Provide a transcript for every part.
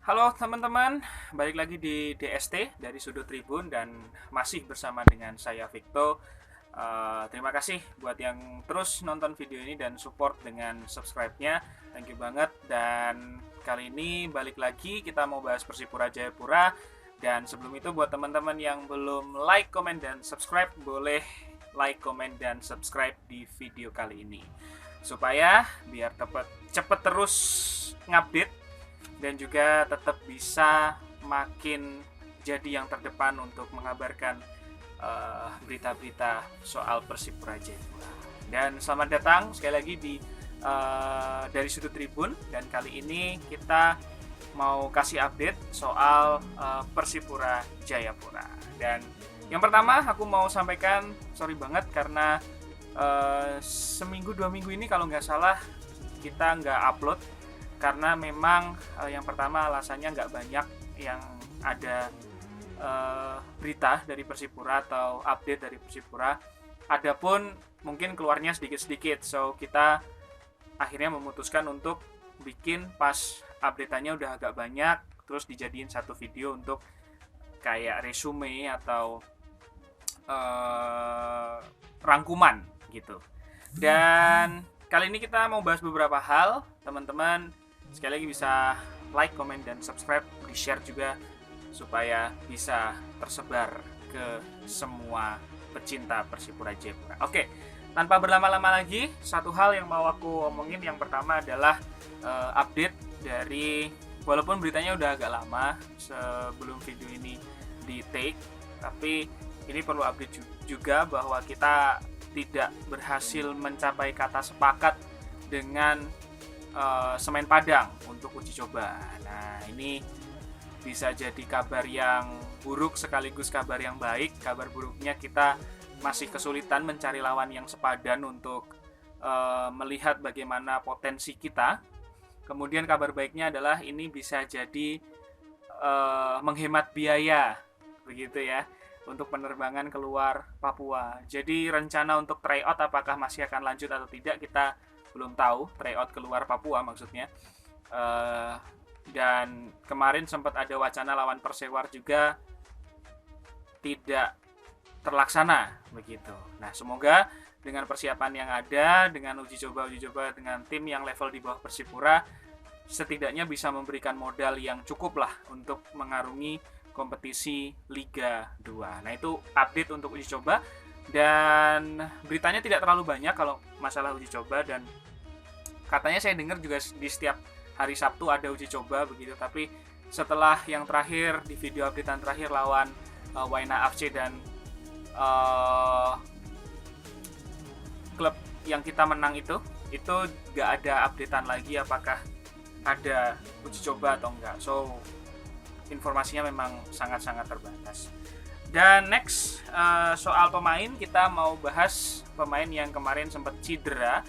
Halo teman-teman, balik lagi di DST dari Sudut Tribun dan masih bersama dengan saya Victo. Terima kasih buat yang terus nonton video ini dan support dengan subscribe-nya. Thank you banget. Dan kali ini balik lagi kita mau bahas Persipura Jayapura. Dan sebelum itu buat teman-teman yang belum like, comment, dan subscribe, boleh like, comment, dan subscribe di video kali ini supaya biar cepet terus ngupdate dan juga tetap bisa makin jadi yang terdepan untuk mengabarkan berita-berita soal Persipura Jayapura. Dan selamat datang sekali lagi di dari Sudut Tribun, dan kali ini kita mau kasih update soal Persipura Jayapura. Dan yang pertama aku mau sampaikan sorry banget karena seminggu 2 minggu ini kalau nggak salah kita nggak upload karena memang yang pertama alasannya nggak banyak yang ada berita dari Persipura atau update dari Persipura. Adapun mungkin keluarnya sedikit-sedikit, so kita akhirnya memutuskan untuk bikin pas update-nya udah agak banyak, terus dijadiin satu video untuk kayak resume atau rangkuman gitu. Dan kali ini kita mau bahas beberapa hal, teman-teman. Sekali lagi bisa like, comment, dan subscribe, di share juga supaya bisa tersebar ke semua pecinta Persipura Jayapura. Oke, tanpa berlama-lama lagi, satu hal yang mau aku omongin yang pertama adalah update dari, walaupun beritanya udah agak lama sebelum video ini di take, tapi ini perlu update juga bahwa kita tidak berhasil mencapai kata sepakat dengan Semen Padang untuk uji coba. Nah, ini bisa jadi kabar yang buruk sekaligus kabar yang baik. Kabar buruknya kita masih kesulitan mencari lawan yang sepadan untuk melihat bagaimana potensi kita. Kemudian kabar baiknya adalah ini bisa jadi menghemat biaya, begitu ya, untuk penerbangan keluar Papua. Jadi rencana untuk tryout apakah masih akan lanjut atau tidak kita belum tahu, tryout keluar Papua maksudnya. Dan kemarin sempat ada wacana lawan Persewar juga tidak terlaksana begitu. Nah, semoga dengan persiapan yang ada, dengan uji coba dengan tim yang level di bawah Persipura, setidaknya bisa memberikan modal yang cukup lah untuk mengarungi kompetisi Liga 2. Nah, itu update untuk uji coba. Dan beritanya tidak terlalu banyak kalau masalah uji coba, dan katanya saya dengar juga di setiap hari Sabtu ada uji coba begitu. Tapi setelah yang terakhir di video updatean terakhir lawan Waina FC dan klub yang kita menang itu gak ada updatean lagi apakah ada uji coba atau enggak. So informasinya memang sangat-sangat terbatas. Dan next, soal pemain, kita mau bahas pemain yang kemarin sempat cedera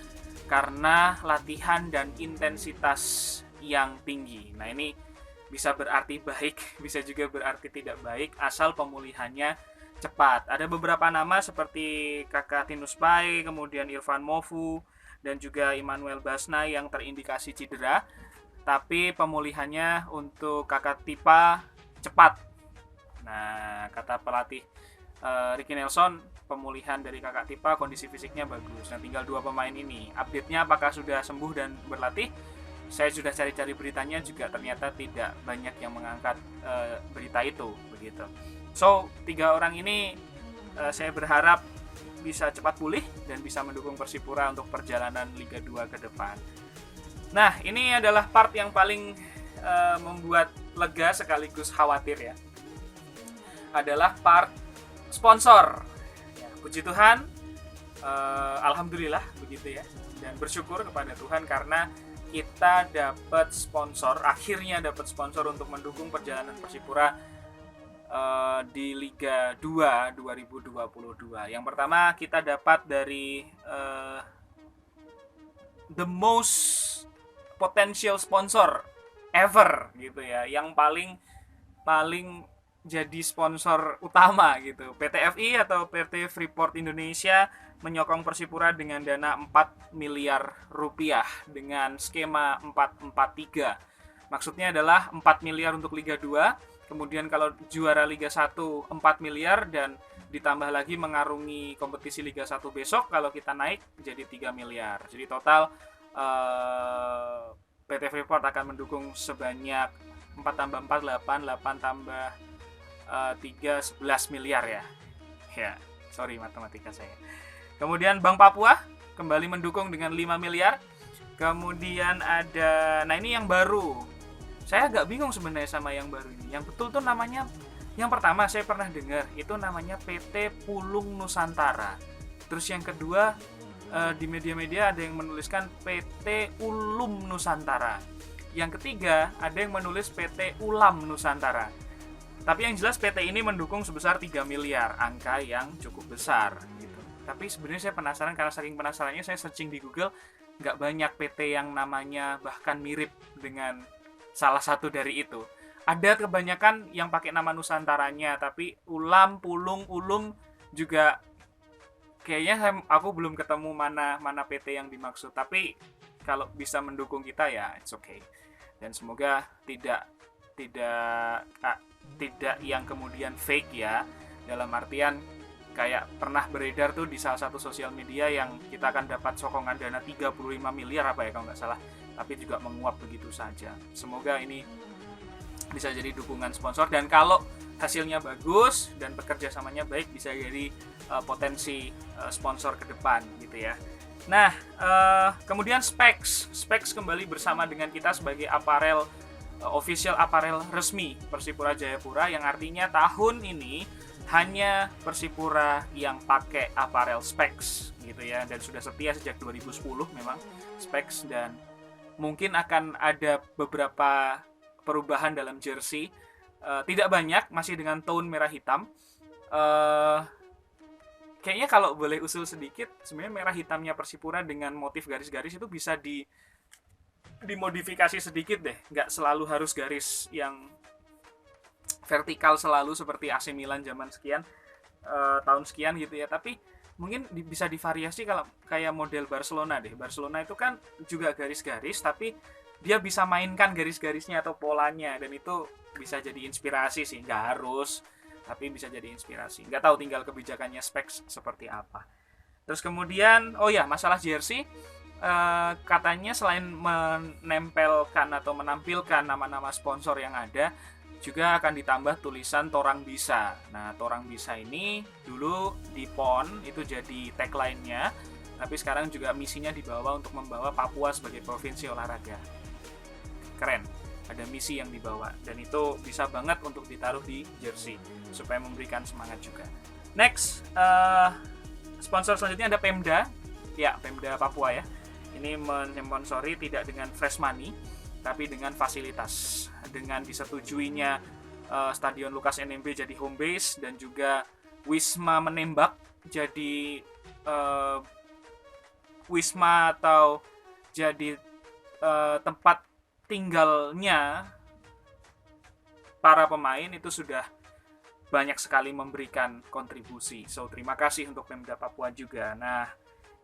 karena latihan dan intensitas yang tinggi. Nah, ini bisa berarti baik, bisa juga berarti tidak baik, asal pemulihannya cepat. Ada beberapa nama seperti Kakak Tinus Pai, kemudian Irfan Mofu, dan juga Immanuel Basna yang terindikasi cedera. Tapi pemulihannya untuk Kakak Tipa cepat. Nah, kata pelatih Ricky Nelson, pemulihan dari Kakak Tipa kondisi fisiknya bagus. Nah, tinggal 2 pemain ini. Update-nya apakah sudah sembuh dan berlatih? Saya sudah cari-cari beritanya juga ternyata tidak banyak yang mengangkat berita itu begitu. So, 3 orang ini saya berharap bisa cepat pulih dan bisa mendukung Persipura untuk perjalanan Liga 2 ke depan. Nah, ini adalah part yang paling membuat lega sekaligus khawatir ya. Adalah part sponsor. Ya, puji Tuhan, alhamdulillah begitu ya. Dan bersyukur kepada Tuhan karena kita dapat sponsor, akhirnya dapat sponsor untuk mendukung perjalanan Persipura di Liga 2 2022. Yang pertama kita dapat dari the most potential sponsor ever gitu ya, yang paling jadi sponsor utama gitu. PT FI atau PT Freeport Indonesia menyokong Persipura dengan dana 4 miliar rupiah dengan skema 4-4-3. Maksudnya adalah 4 miliar untuk Liga 2, kemudian kalau juara Liga 1 4 miliar, dan ditambah lagi mengarungi kompetisi Liga 1 besok kalau kita naik jadi 3 miliar. Jadi total PT Freeport akan mendukung sebanyak 4 tambah 4, 8, 8 tambah 3, 11 miliar ya. Ya, sorry matematika saya. Kemudian Bank Papua kembali mendukung dengan 5 miliar. Kemudian ada, nah ini yang baru. Saya agak bingung sebenarnya sama yang baru ini. Yang betul tuh namanya, yang pertama saya pernah dengar itu namanya PT Pulung Nusantara. Terus yang kedua di media-media ada yang menuliskan PT Ulum Nusantara. Yang ketiga ada yang menulis PT Ulam Nusantara. Tapi yang jelas PT ini mendukung sebesar 3 miliar, angka yang cukup besar gitu. Tapi sebenarnya saya penasaran, karena saking penasarannya saya searching di Google, nggak banyak PT yang namanya bahkan mirip dengan salah satu dari itu. Ada kebanyakan yang pakai nama Nusantaranya, tapi Ulam, Pulung, Ulum juga kayaknya aku belum ketemu mana PT yang dimaksud. Tapi kalau bisa mendukung kita ya it's okay. Dan semoga tidak yang kemudian fake ya, dalam artian kayak pernah beredar tuh di salah satu sosial media yang kita akan dapat sokongan dana 35 miliar apa ya kalau nggak salah, tapi juga menguap begitu saja. Semoga ini bisa jadi dukungan sponsor, dan kalau hasilnya bagus dan bekerja samanya baik bisa jadi potensi sponsor ke depan gitu ya. Nah, kemudian Specs kembali bersama dengan kita sebagai aparel official aparel resmi Persipura Jayapura, yang artinya tahun ini hanya Persipura yang pakai aparel Specs gitu ya, dan sudah setia sejak 2010 memang Specs, dan mungkin akan ada beberapa perubahan dalam jersey, tidak banyak, masih dengan tone merah hitam. Kayaknya kalau boleh usul sedikit, sebenarnya merah hitamnya Persipura dengan motif garis-garis itu bisa dimodifikasi sedikit deh, nggak selalu harus garis yang vertikal selalu seperti AC Milan zaman sekian tahun sekian gitu ya, tapi mungkin bisa divariasi kalau kayak model Barcelona deh. Barcelona itu kan juga garis-garis, tapi dia bisa mainkan garis-garisnya atau polanya, dan itu bisa jadi inspirasi sih, nggak harus, tapi bisa jadi inspirasi. Nggak tahu tinggal kebijakannya Specs seperti apa. Terus kemudian, oh ya, masalah jersey, katanya selain menempelkan atau menampilkan nama-nama sponsor yang ada, juga akan ditambah tulisan Torang Bisa. Nah, Torang Bisa ini dulu di PON itu jadi tagline-nya, tapi sekarang juga misinya dibawa untuk membawa Papua sebagai provinsi olahraga. Keren, ada misi yang dibawa, dan itu bisa banget untuk ditaruh di jersey supaya memberikan semangat juga. Next, sponsor selanjutnya ada Pemda, ya Pemda Papua ya. Ini mensponsori tidak dengan fresh money, tapi dengan fasilitas, dengan disetujuinya Stadion Lukas NMB jadi home base, dan juga Wisma Menembak jadi wisma atau jadi tempat tinggalnya para pemain. Itu sudah banyak sekali memberikan kontribusi. So, terima kasih untuk Pemda Papua juga. Nah,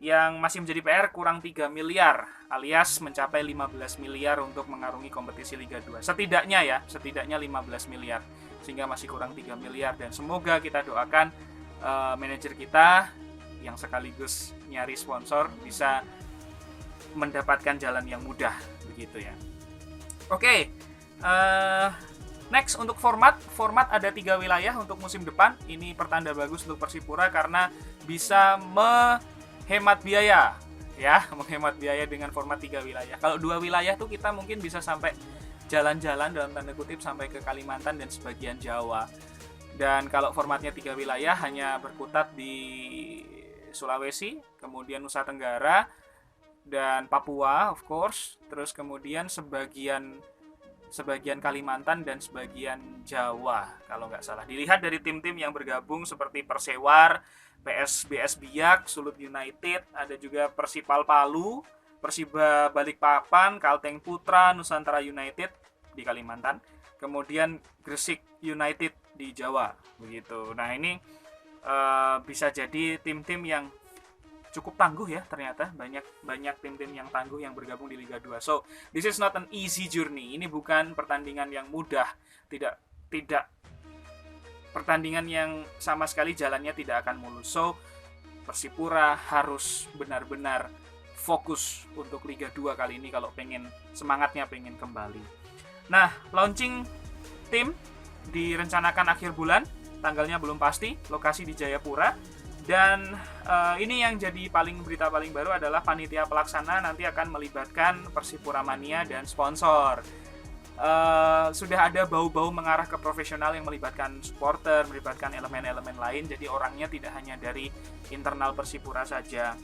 yang masih menjadi PR kurang 3 miliar alias mencapai 15 miliar untuk mengarungi kompetisi Liga 2. Setidaknya 15 miliar. Sehingga masih kurang 3 miliar, dan semoga kita doakan manajer kita yang sekaligus nyari sponsor bisa mendapatkan jalan yang mudah begitu ya. Oke, next untuk format ada 3 wilayah untuk musim depan. Ini pertanda bagus untuk Persipura karena bisa menghemat biaya ya, menghemat biaya dengan format 3 wilayah. Kalau 2 wilayah tuh kita mungkin bisa sampai jalan-jalan dalam tanda kutip sampai ke Kalimantan dan sebagian Jawa. Dan kalau formatnya 3 wilayah hanya berkutat di Sulawesi, kemudian Nusa Tenggara, dan Papua of course, terus kemudian sebagian Kalimantan dan sebagian Jawa kalau nggak salah. Dilihat dari tim-tim yang bergabung seperti Persewar, PSBS Biak, Sulut United, ada juga Persipal Palu, Persiba Balikpapan, Kalteng Putra, Nusantara United di Kalimantan, kemudian Gresik United di Jawa begitu. Nah, ini bisa jadi tim-tim yang cukup tangguh ya ternyata, banyak tim-tim yang tangguh yang bergabung di Liga 2. So this is not an easy journey. Ini bukan pertandingan yang mudah, tidak tidak pertandingan yang sama sekali jalannya tidak akan mulus. So Persipura harus benar-benar fokus untuk Liga 2 kali ini kalau semangatnya pengen kembali. Nah, launching tim direncanakan akhir bulan, tanggalnya belum pasti, lokasi di Jayapura. Dan ini yang jadi berita paling baru adalah panitia pelaksana nanti akan melibatkan Persipura Mania dan sponsor. Sudah ada bau-bau mengarah ke profesional yang melibatkan supporter, melibatkan elemen-elemen lain. Jadi orangnya tidak hanya dari internal Persipura saja.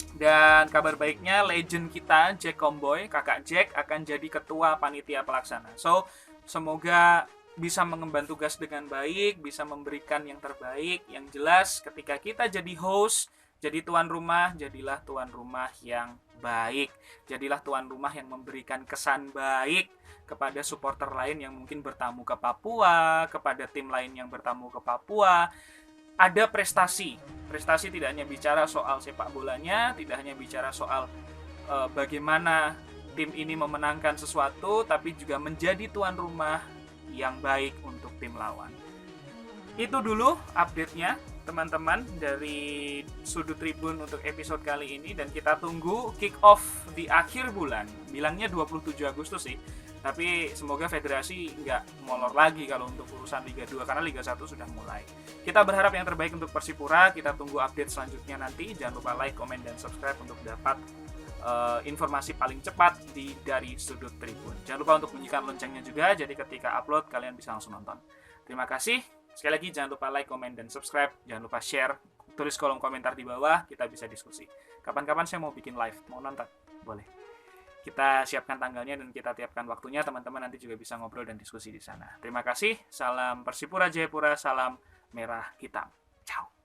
Dan kabar baiknya legend kita Jack Comboy, kakak Jack akan jadi ketua panitia pelaksana. So semoga bisa mengemban tugas dengan baik, bisa memberikan yang terbaik. Yang jelas ketika kita jadi host, jadi tuan rumah, jadilah tuan rumah yang baik. Jadilah tuan rumah yang memberikan kesan baik kepada supporter lain yang mungkin bertamu ke Papua, kepada tim lain yang bertamu ke Papua. Ada prestasi. Prestasi tidak hanya bicara soal sepak bolanya, tidak hanya bicara soal bagaimana tim ini memenangkan sesuatu, tapi juga menjadi tuan rumah yang baik untuk tim lawan. Itu dulu update-nya teman-teman dari Sudut Tribun untuk episode kali ini, dan kita tunggu kick off di akhir bulan. Bilangnya 27 Agustus sih, tapi semoga federasi nggak molor lagi kalau untuk urusan Liga 2 karena Liga 1 sudah mulai. Kita berharap yang terbaik untuk Persipura. Kita tunggu update selanjutnya nanti. Jangan lupa like, komen, dan subscribe untuk dapat informasi paling cepat dari Sudut Tribun. Jangan lupa untuk bunyikan loncengnya juga, jadi ketika upload kalian bisa langsung nonton. Terima kasih. Sekali lagi jangan lupa like, komen, dan subscribe. Jangan lupa share, tulis kolom komentar di bawah, kita bisa diskusi. Kapan-kapan saya mau bikin live, mau nonton, boleh. Kita siapkan tanggalnya dan kita tiapkan waktunya, teman-teman nanti juga bisa ngobrol dan diskusi di sana. Terima kasih. Salam Persipura Jayapura, salam merah hitam. Ciao.